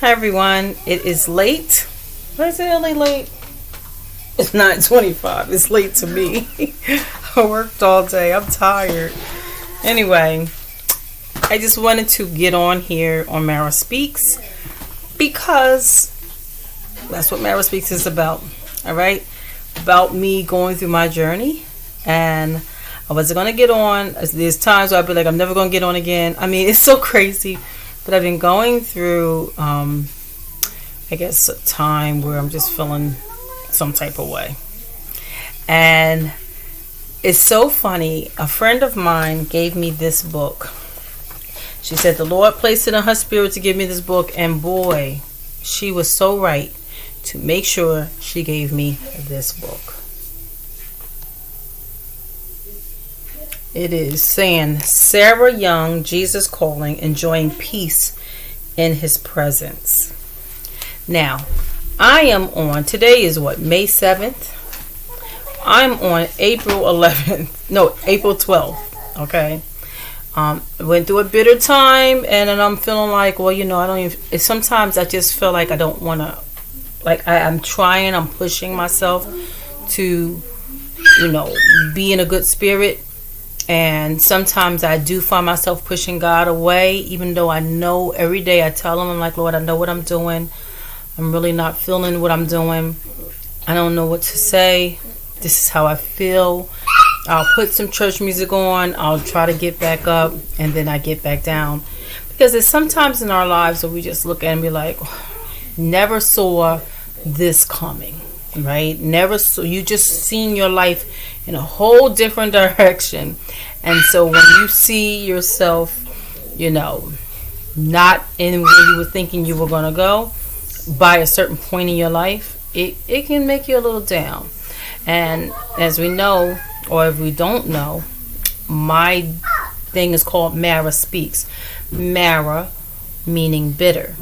Hi everyone, it is late. Why is it really late? It's 9:25. It's late to me. I worked all day. I'm tired. Anyway, I just wanted to get on here on MARAH Speaks because that's what MARAH Speaks is about. Alright? About me going through my journey. And I wasn't going to get on. There's times where I'll be like, I'm never going to get on again. I mean, it's so crazy. But I've been going through, I guess, a time where I'm just feeling some type of way. And it's so funny. A friend of mine gave me this book. She said the Lord placed it in her spirit to give me this book. And boy, she was so right to make sure she gave me this book. It is saying, Sarah Young, Jesus Calling, Enjoying Peace in His Presence. Now, I am on, today is what, May 7th? I'm on April 11th, no, April 12th, okay? Went through a bitter time, and then I'm feeling like, well, I don't even, sometimes I just feel like I don't want to, like I'm pushing myself to, be in a good spirit. And sometimes I do find myself pushing God away, even though I know every day I tell Him, I'm like, Lord, I know what I'm doing. I'm really not feeling what I'm doing. I don't know what to say. This is how I feel. I'll put some church music on. I'll try to get back up, and then I get back down. Because there's sometimes in our lives where we just look at and be like, never saw this coming. Right? Never saw, you just seen your life in a whole different direction. And so when you see yourself, not in where you were thinking you were going to go by a certain point in your life, it can make you a little down. And as we know, or if we don't know, my thing is called MARAH Speaks. MARAH meaning bitter.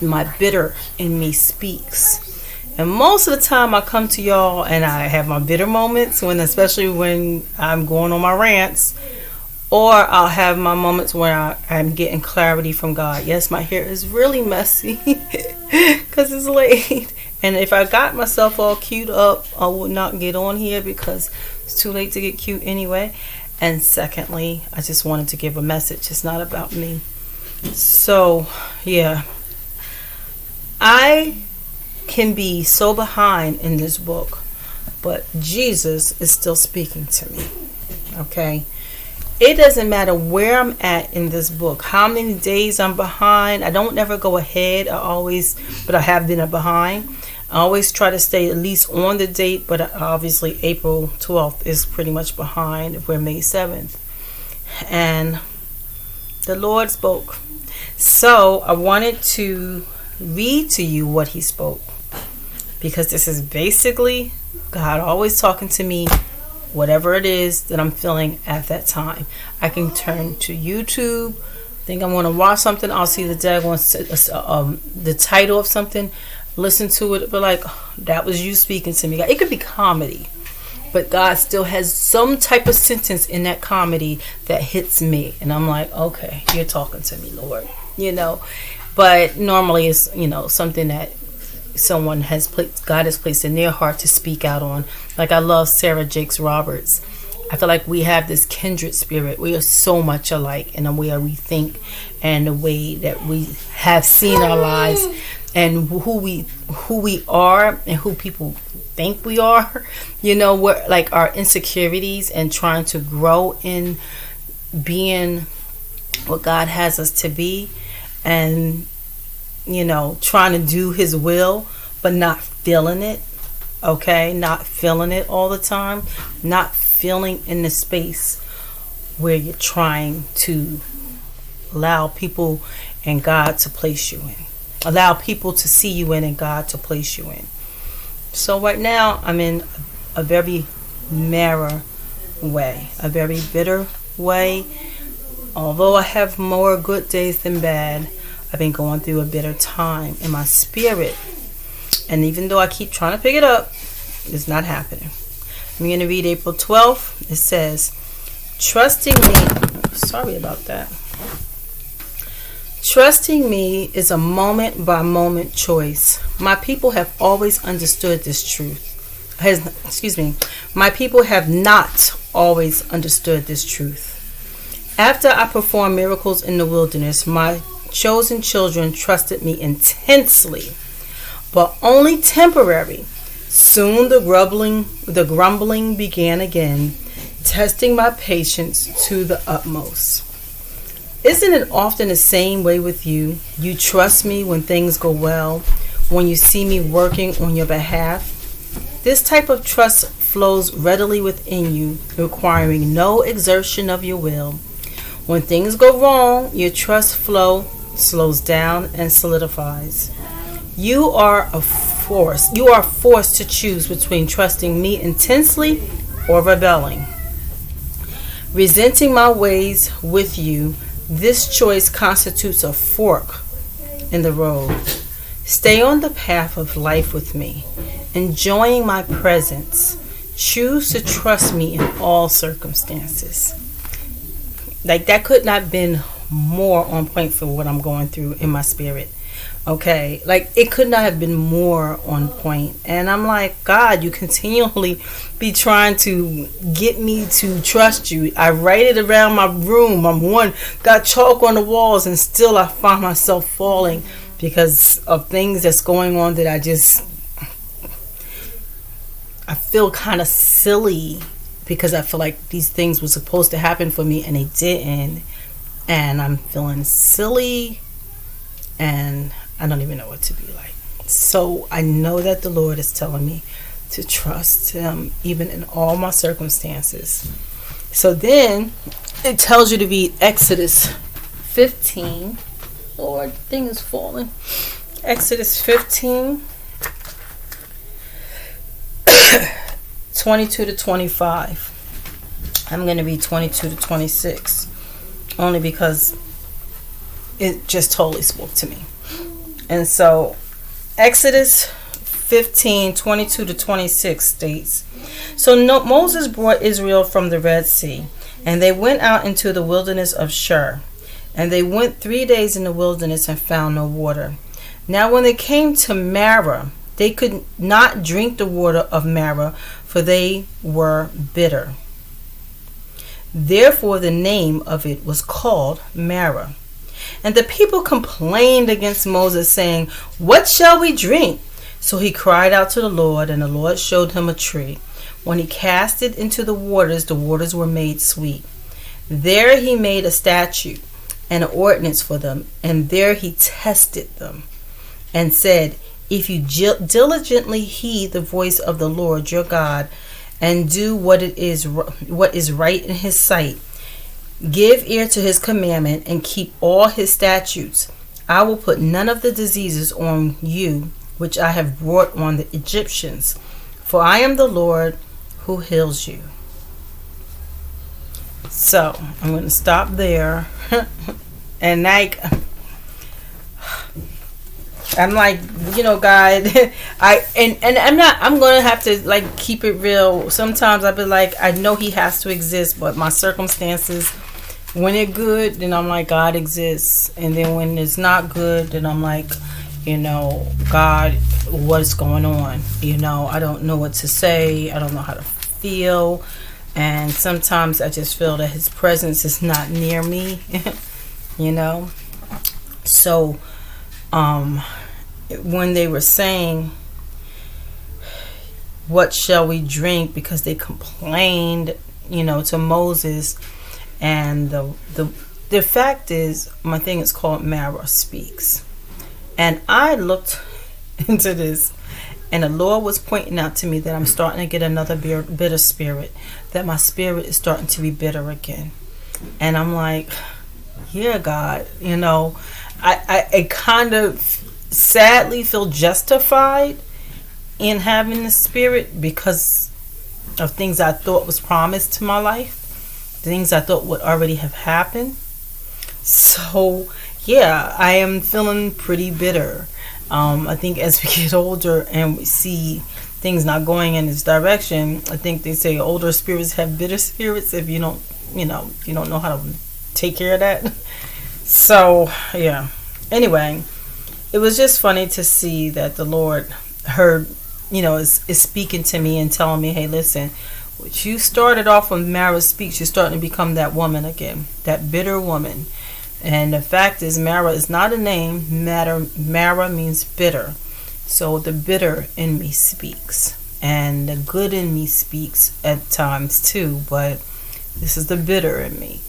My bitter in me speaks. And most of the time I come to y'all and I have my bitter moments, especially when I'm going on my rants, or I'll have my moments where I'm getting clarity from God. Yes, my hair is really messy because it's late. And if I got myself all cute up, I would not get on here because it's too late to get cute anyway. And secondly, I just wanted to give a message. It's not about me. So, yeah. I can be so behind in this book, but Jesus is still speaking to me. Okay, it doesn't matter where I'm at in this book, how many days I'm behind. I don't ever go ahead. But I have been behind. I always try to stay at least on the date, but obviously April 12th is pretty much behind. We're May 7th, and the Lord spoke. So I wanted to read to you what He spoke, because this is basically God always talking to me, whatever it is that I'm feeling at that time. I can turn to YouTube, think I'm going to watch something, I'll see the title of something, listen to it, but like, that was you speaking to me. It could be comedy, but God still has some type of sentence in that comedy that hits me, and I'm like, okay, you're talking to me, Lord, But normally it's, something that God has placed in their heart to speak out on. Like I love Sarah Jakes Roberts. I feel like we have this kindred spirit. We are so much alike in the way we think and the way that we have seen our lives and who we are and who people think we are. We're like our insecurities and trying to grow in being what God has us to be, and trying to do His will, but not feeling it. Okay, not feeling it all the time, not feeling in the space where you're trying to allow people and God to place you in, allow people to see you in and God to place you in. So right now I'm in a very MARAH way, a very bitter way. Although I have more good days than bad, I've been going through a bitter time in my spirit. And even though I keep trying to pick it up, it's not happening. I'm going to read April 12th. It says, trusting me. Sorry about that. Trusting me is a moment by moment choice. My people have always understood this truth. My people have not always understood this truth. After I performed miracles in the wilderness, my chosen children trusted me intensely, but only temporary. Soon the grumbling began again, testing my patience to the utmost. Isn't it often the same way with you? You trust me when things go well, when you see me working on your behalf. This type of trust flows readily within you, requiring no exertion of your will. When things go wrong, your trust flow slows down and solidifies. You are forced to choose between trusting me intensely or rebelling. Resenting my ways with you, this choice constitutes a fork in the road. Stay on the path of life with me, enjoying my presence. Choose to trust me in all circumstances. Like, that could not have been more on point for what I'm going through in my spirit. Okay, like, it could not have been more on point. And I'm like, God, you continually be trying to get me to trust you. I write it around my room. Got chalk on the walls, and still I find myself falling because of things that's going on that I feel kind of silly, because I feel like these things were supposed to happen for me and they didn't. And I'm feeling silly, and I don't even know what to be like. So I know that the Lord is telling me to trust Him even in all my circumstances. So then it tells you to read Exodus 15. Lord, the thing is falling. Exodus 15, 22 to 25. I'm going to read 22 to 26. Only because it just totally spoke to me. And so Exodus 15, 22 to 26 states, So Moses brought Israel from the Red Sea, and they went out into the wilderness of Shur. And they went 3 days in the wilderness and found no water. Now when they came to Marah, they could not drink the water of Marah, for they were bitter. Therefore the name of it was called Marah. And the people complained against Moses, saying, What shall we drink? So he cried out to the Lord, and the Lord showed him a tree. When he cast it into the waters were made sweet. There he made a statute and an ordinance for them, and there he tested them, and said, If you diligently heed the voice of the Lord your God, and do what is right in his sight, give ear to his commandment, and keep all his statutes, I will put none of the diseases on you which I have brought on the Egyptians, for I am the Lord who heals you. So I'm going to stop there. And I'm like, God, I'm going to have to keep it real. Sometimes I'll be like, I know he has to exist, but my circumstances, when it's good, then I'm like, God exists. And then when it's not good, then I'm like, God, what's going on? I don't know what to say. I don't know how to feel. And sometimes I just feel that his presence is not near me, So, when they were saying, what shall we drink? Because they complained, to Moses. And the fact is, my thing is called Marah Speaks. And I looked into this, and the Lord was pointing out to me that I'm starting to get another bitter spirit, that my spirit is starting to be bitter again. And I'm like, yeah, God, I kind of sadly feel justified in having the spirit because of things I thought was promised to my life, things I thought would already have happened. So yeah, I am feeling pretty bitter. I think as we get older and we see things not going in this direction, I think they say older spirits have bitter spirits if you don't know how to take care of that. So yeah, Anyway, it was just funny to see that the Lord heard, is speaking to me and telling me, hey, listen, what you started off when Marah speaks, you're starting to become that woman again, that bitter woman. And the fact is, Marah is not a name. Marah means bitter. So the bitter in me speaks. And the good in me speaks at times too. But this is the bitter in me.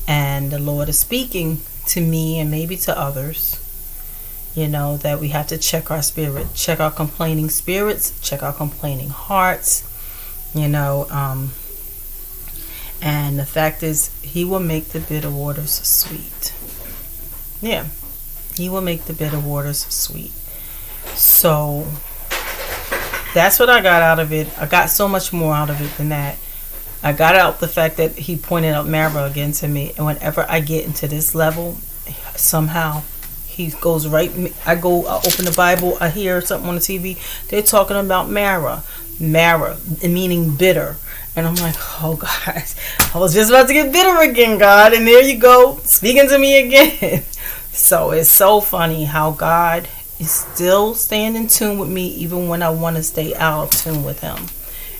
And the Lord is speaking to me and maybe to others. That we have to check our spirit. Check our complaining spirits. Check our complaining hearts. And the fact is, He will make the bitter waters sweet. Yeah, He will make the bitter waters sweet. So that's what I got out of it. I got so much more out of it than that. I got out the fact that He pointed out Marah again to me. And whenever I get into this level, somehow He goes right. I open the Bible. I hear something on the TV. They're talking about Marah, meaning bitter. And I'm like, oh, God, I was just about to get bitter again, God. And there you go, speaking to me again. So it's so funny how God is still staying in tune with me, even when I want to stay out of tune with Him.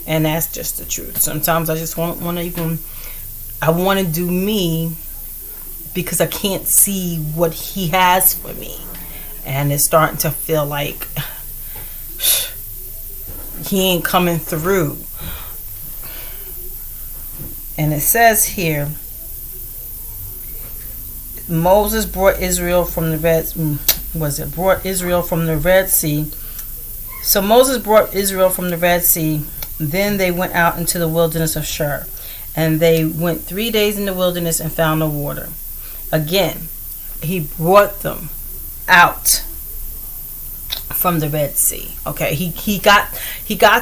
And that's just the truth. Sometimes I just want to I want to do me because I can't see what He has for me. And it's starting to feel like He ain't coming through. And it says here, Moses brought Israel from the Red Sea. So Moses brought Israel from the Red Sea. Then they went out into the wilderness of Shur. And they went 3 days in the wilderness and found no water. Again, He brought them out from the Red Sea. Okay, he got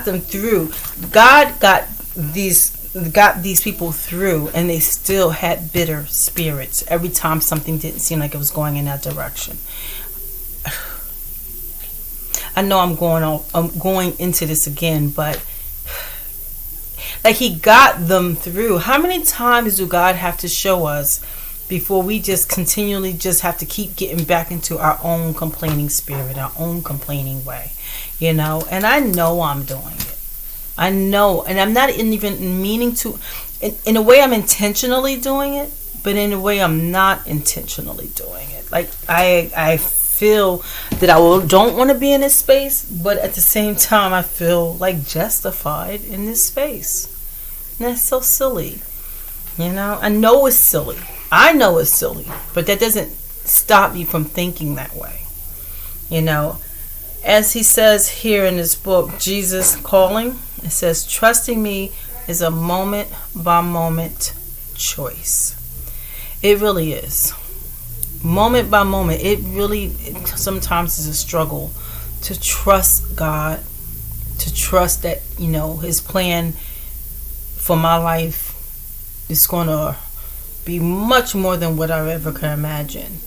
them through. God got these people through, and they still had bitter spirits every time something didn't seem like it was going in that direction. I know I'm going into this again, but like He got them through. How many times do God have to show us before we just continually just have to keep getting back into our own complaining spirit, our own complaining way, And I know I'm doing it. I know, and I'm not even meaning to. In a way, I'm intentionally doing it, but in a way, I'm not intentionally doing it. Like I feel that I don't want to be in this space, but at the same time, I feel like justified in this space. And that's so silly, I know it's silly. But that doesn't stop me from thinking that way. As He says here in this book, Jesus Calling. It says, trusting me is a moment by moment choice. It really is. Moment by moment. It sometimes is a struggle to trust God, to trust that, His plan for my life is going to be much more than what I ever could imagine.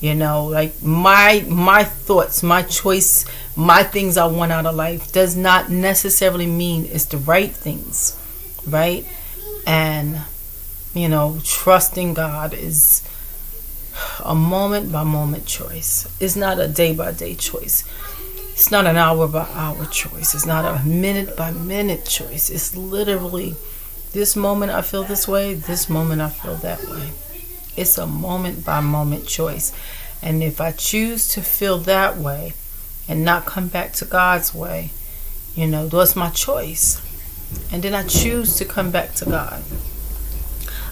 Like my thoughts, my choice, my things I want out of life does not necessarily mean it's the right things, right? And, trusting God is a moment by moment choice. It's not a day by day choice. It's not an hour by hour choice. It's not a minute by minute choice. It's literally this moment I feel this way, this moment I feel that way. It's a moment by moment choice. And if I choose to feel that way and not come back to God's way, that's my choice. And then I choose to come back to God.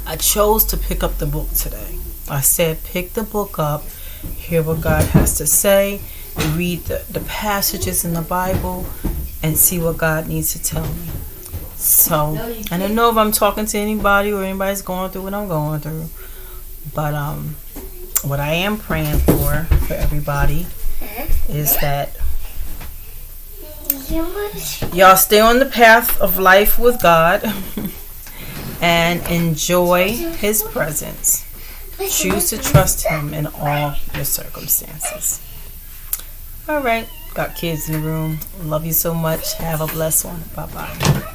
I chose to pick up the book today. I said, pick the book up, hear what God has to say, read the passages in the Bible, and see what God needs to tell me. So, I don't know if I'm talking to anybody or anybody's going through what I'm going through. But what I am praying for everybody is that y'all stay on the path of life with God and enjoy His presence. Choose to trust Him in all your circumstances. All right. Got kids in the room. Love you so much. Have a blessed one. Bye-bye.